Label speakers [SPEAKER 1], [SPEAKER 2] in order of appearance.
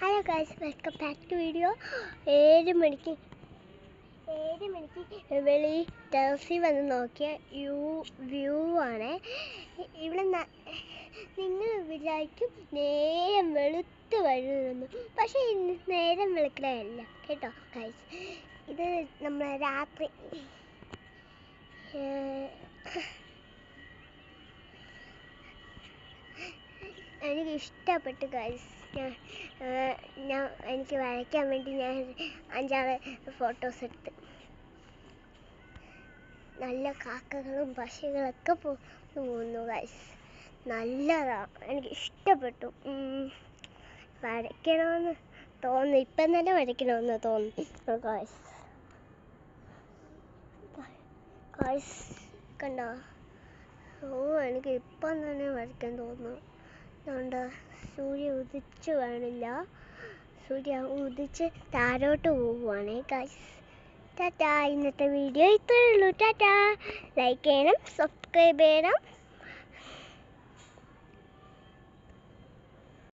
[SPEAKER 1] Hello guys, welcome back to video. 7 മണിക്ക് വെളി ടെറസിൽ വന്ന് നോക്കിയ വ്യൂ ആണ്. ഇവിടെ നിങ്ങൾ വിചാരിക്കും നേരം വെളുത്ത് വരുന്നു, പക്ഷേ നേരം വെളുക്കലല്ല കേട്ടോ ഗൈസ്. ഇത് നമ്മളെ രാത്രി എനിക്ക് ഇഷ്ടപ്പെട്ടു ഗൈസ്. എനിക്ക് വരയ്ക്കാൻ വേണ്ടി ഞാൻ 5-6 ഫോട്ടോസ് എടുത്ത്. നല്ല കാക്കകളും പക്ഷികളൊക്കെ പോകുന്നു ഗൈസ്. നല്ലതാണ്, എനിക്ക് ഇഷ്ടപ്പെട്ടു. വരയ്ക്കണമെന്ന് തോന്നുന്നു, ഇപ്പം തന്നെ വരയ്ക്കണമെന്ന് തോന്നുന്നു ഗൈസ്. കണ്ടോ? എനിക്ക് ഇപ്പം തന്നെ വരയ്ക്കാൻ തോന്നുന്നു. അതുകൊണ്ട് സൂര്യ ഉദിച്ചു കാണില്ല, സൂര്യ ഉദിച്ച് താഴോട്ട് പോവുകയാണേ ഗൈസ്. ടാറ്റാ. ഇന്നത്തെ വീഡിയോ ഇത്രയേ ഉള്ളൂ. ടാറ്റാ. ലൈക്ക് ചെയ്യണം, സബ്സ്ക്രൈബ് ചെയ്യണം.